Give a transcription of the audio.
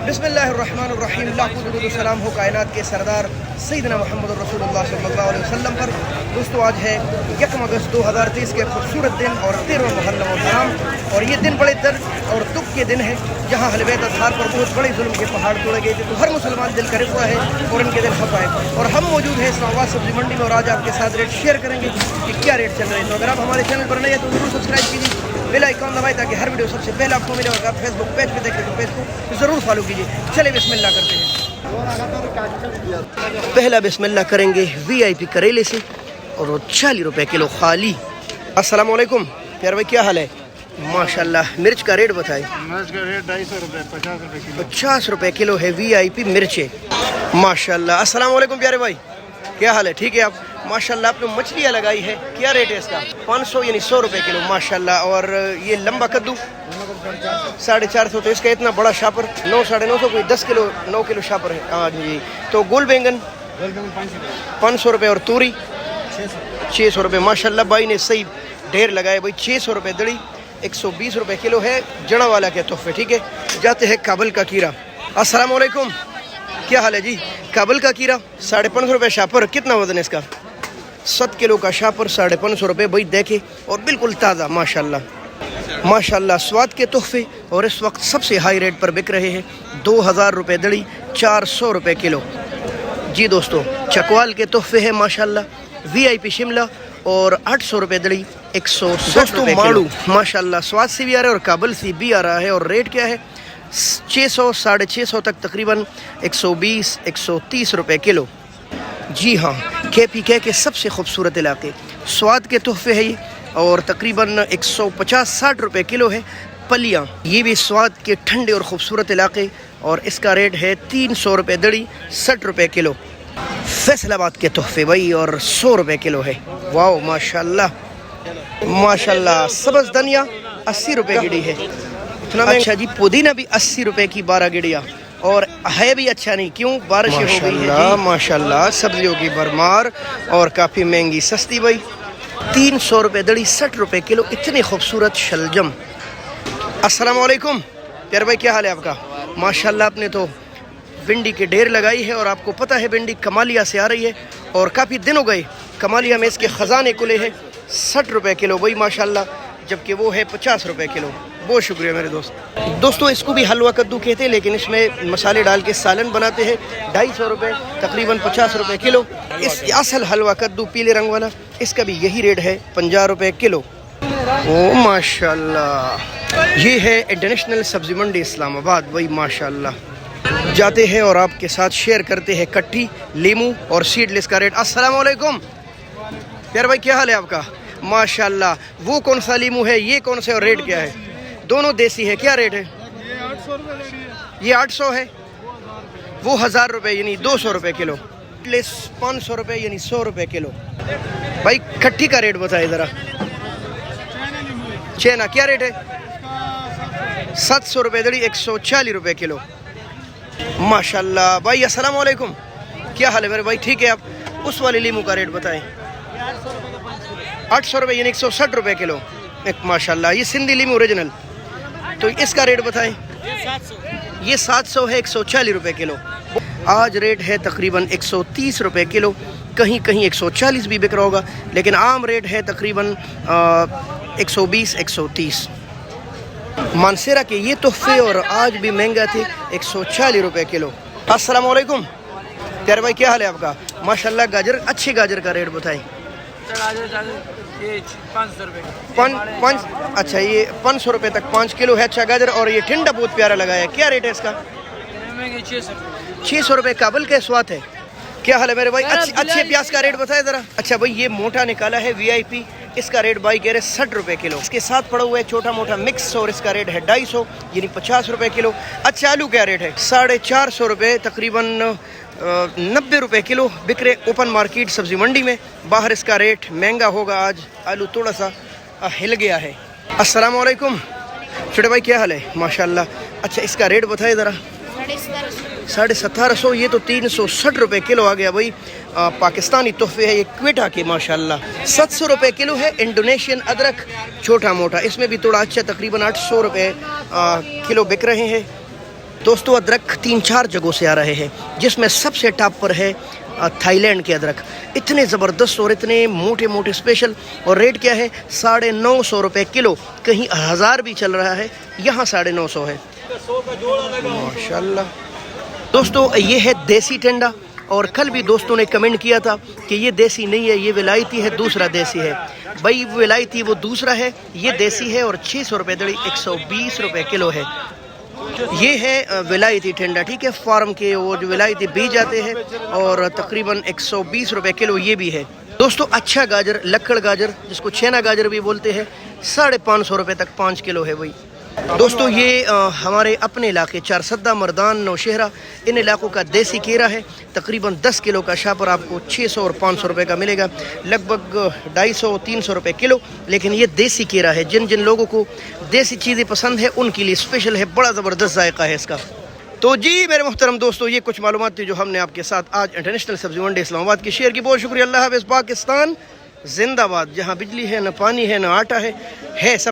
बिस्मिल्लाहिर्रहमानिर्रहीम। लाखों दुरूद व सलाम हो कायनात के सरदार सैयदना मुहम्मद रसूलुल्लाह सल्लल्लाहु अलैहि वसल्लम पर। दोस्तों, आज है 1 अगस्त 2023 के खूबसूरत दिन और 13वां मुहर्रम और हराम, और ये दिन बड़े दर्द और दुख के दिन है जहाँ अहल-ए-बैत अज़हार पर बहुत बड़े जुल्म के पहाड़ तोड़े गए थे। तो हर मुसलमान दिल का रिश्ता है और इनके दिल खफा है। और हम मौजूद हैं इस्लामाबाद सब्जी मंडी में और आज आपके साथ रेट शेयर करेंगे कि क्या रेट चल रहे हैं। तो अगर आप हमारे चैनल पर नए हैं तो जरूर सब्सक्राइब कीजिए, बेल आइकॉन दबाएं ताकि हर वीडियो सबसे पहले आपको मिले। और आप फेसबुक पेज पे देखें तो पेज को ज़रूर फॉलो कीजिए। चलिए बिस्मिल्लाह करते हैं। पहला बिस्मिल्लाह करेंगे VIP करेले से, और 40 रुपए किलो खाली। अस्सलाम वालेकुम प्यार भाई, क्या हाल है? माशाल्लाह। मिर्च का रेट बताएं। मिर्च का रेट 250 रुपये, 50 रुपये किलो। 50 रुपए किलो है VIP मिर्चे, माशाल्लाह। अस्सलाम वालेकुम प्यारे भाई, क्या हाल है? ठीक है आप? माशाल्लाह आपने मछलियाँ लगाई है, क्या रेट है इसका? 500 यानी 100 रुपए किलो, माशाल्लाह। और ये लंबा कद्दू 450, तो इसका इतना बड़ा शापर 900 साढ़े 900, कोई 10 किलो 9 किलो शापर है। हाँ जी। तो गोल बैंगन 500 रुपये, और तूरी 600 रुपये। माशाल्लाह भाई ने सही ढेर लगाए भाई। 600 रुपये दड़ी, 120 रुपये किलो है जड़ा वाला के तोहफे। ठीक है, जाते हैं काबल का कीरा। अस्सलाम वालेकुम, क्या हाल है जी? काबल का कीरा 550 रुपये शापर। कितना वजन है इसका? 7 किलो का शापर 550 रुपये भाई, देखे और बिल्कुल ताज़ा माशाल्लाह। माशाल्लाह स्वाद के तोहफे और इस वक्त सबसे हाई रेट पर बिक रहे हैं। 2000 रुपये दड़ी, 400 रुपये किलो। जी दोस्तों, चकवाल के तोहफे हैं माशाल्लाह। VIP शिमला और 800 रुपये दड़ी, 160 रुपये माड़ू माशाल्लाह। स्वाद से भी आ रहा है और काबल से भी आ रहा है। और रेट क्या है? 600 साढ़े 600 तक, तकरीबन 120 130 रुपये किलो। जी हाँ, KPK के सबसे खूबसूरत इलाके। स्वाद के तोहफे है ये, और तकरीबन 150-60 रुपये किलो है। पलियाँ, ये भी स्वाद के ठंडे और ख़ूबसूरत इलाके, और इसका रेट है 300 रुपये दड़ी, 60 रुपये किलो। फैसलाबाद के तोहफे भाई, और 100 रुपये किलो है। वाह माशाल्लाह माशाल्लाह। सब्ज़ धनिया 80 रुपये गिड़ी है। अच्छा जी, पुदीना भी 80 रुपये की 12 गिड़िया, और है भी अच्छा नहीं, क्यों? बारिश हो गई है। माशाल्लाह सब्जियों की भरमार, और काफ़ी महंगी सस्ती भाई। 300 रुपये दड़ी, 60 रुपये किलो। इतनी खूबसूरत शलजम। अस्सलाम वालेकुम प्यारे भाई, क्या हाल है आपका? माशाल्लाह आपने तो भिंडी के ढेर लगाई है, और आपको पता है भिंडी कमालिया से आ रही है, और काफ़ी दिन हो गए कमालिया में इसके ख़जाने खुले हैं। 60 रुपये किलो भाई माशाल्लाह, जबकि वो है 50 रुपये किलो। बहुत शुक्रिया मेरे दोस्तों, इसको भी हलवा कद्दू कहते हैं, लेकिन इसमें मसाले डाल के सालन बनाते हैं। 250 रुपये, तकरीबन 50 रुपये किलो। इस असल हलवा कद्दू पीले रंग वाला, इसका भी यही रेट है, 50 रुपये किलो। ओ माशाल्लाह, ये है इंटरनेशनल सब्जी मंडी इस्लामाबाद भाई माशाल्लाह। जाते हैं और आपके साथ शेयर करते हैं कट्टी, लीमू और सीडलेस का रेट। अस्सलाम वालेकुम प्यार भाई, क्या हाल है आपका? माशाल्लाह। वो कौन सा लीमू है, ये कौन सा, और रेट क्या है? दोनों देसी है, क्या रेट है? ये 800 है, वो 1000 रुपये यानी 200 रुपये किलो। सीडलेस 500 रुपये यानी 100 रुपये किलो। भाई कट्टी का रेट बताए ज़रा। चेना क्या रेट है? 700 रुपये दड़ी, 140 रुपये किलो माशाल्लाह भाई। अस्सलाम वालेकुम, क्या हाल है मेरे भाई? ठीक है आप? उस वाले लीमू का रेट बताएं। 800 रुपये यानी 160 रुपये किलो एक माशाल्लाह। ये सिंधी लीमू ओरिजिनल, तो इसका रेट बताएं। ये 700 है, 140 रुपये किलो। आज रेट है तकरीबन 130 रुपये किलो, कहीं कहीं 140 भी बिक रहा होगा, लेकिन आम रेट है तकरीबन 120 130। मानसेरा के ये तोहफे और आज भी महंगा थे, 140 रुपये किलो। अस्सलाम वालेकुम प्यारे भाई, क्या हाल है आपका? माशाल्लाह। गाजर, अच्छी गाजर का रेट बताएं। ये 500 रुपये। अच्छा, ये 500 रुपये तक 5 किलो है अच्छा गाजर। और ये टिंडा बहुत प्यारा लगाया है, क्या रेट है इसका? 600 रुपये। काबल के स्वाद है। क्या हाल है मेरे भाई? अच्छे प्याज का रेट बताए ज़रा। अच्छा भाई, ये मोटा निकाला है VIP, इसका रेट भाई कह रहे 60 रुपये किलो। इसके साथ पड़ा हुआ है छोटा मोटा मिक्स, और इसका रेट है 250 यानी 50 रुपये किलो। अच्छा, आलू क्या रेट है? 450 रुपये, तकरीबन 90 रुपये किलो बिक रहे ओपन मार्केट सब्जी मंडी में। बाहर इसका रेट महंगा होगा, आज आलू थोड़ा सा हिल गया है। अस्सलाम वालेकुम छोटे भाई, क्या हाल है? माशाल्लाह। अच्छा, इसका रेट बताए ज़रा। 1750। ये तो 360 रुपये किलो आ गया भाई। पाकिस्तानी तोहफे है, ये क्वेटा के माशाल्लाह। 700 रुपये किलो है इंडोनेशियन अदरक छोटा मोटा, इसमें भी थोड़ा अच्छा, तकरीबन 800 रुपये किलो बिक रहे हैं। दोस्तों अदरक 3-4 जगहों से आ रहे हैं, जिसमें सबसे टॉप पर है थाईलैंड के अदरक। इतने ज़बरदस्त और इतने मोटे मोटे स्पेशल, और रेट क्या है 950 रुपये किलो, कहीं 1000 भी चल रहा है, यहाँ 950 है माशाल्लाह। दोस्तों ये है देसी टेंडा, और कल भी दोस्तों ने कमेंट किया था कि ये देसी नहीं है, ये विलायती है, दूसरा देसी है। भाई विलायती वो दूसरा है, ये देसी है, और 600 रुपये दड़ी 120 रुपये किलो है। ये है विलायती टेंडा, ठीक है, फार्म के वो जो विलायती बीज आते हैं, और तकरीबन 120 रुपये किलो ये भी है। दोस्तों अच्छा गाजर, लक्कड़ गाजर जिसको छेना गाजर भी बोलते हैं, 550 रुपये तक 5 किलो है वही। दोस्तों ये हमारे अपने इलाके चारसद्दा, मर्दान, नौशहरा, इन इलाकों का देसी केरा है। तकरीबन 10 किलो का शापर आपको 600 और 500 रुपये का मिलेगा, लगभग 250-300 रुपये किलो। लेकिन ये देसी केरा है, जिन जिन लोगों को देसी चीज़ें पसंद है उनके लिए स्पेशल है, बड़ा ज़बरदस्त जायका है इसका। तो जी मेरे मोहतरम दोस्तों, ये कुछ मालूमात थी जो हमने आपके साथ आज इंटरनेशनल सब्जी मंडी इस्लामाबाद की शेयर की। बहुत शुक्रिया। अल्लाह हाफ़िज़। पाकिस्तान जिंदाबाद। जहाँ बिजली है, न पानी है, न आटा है सब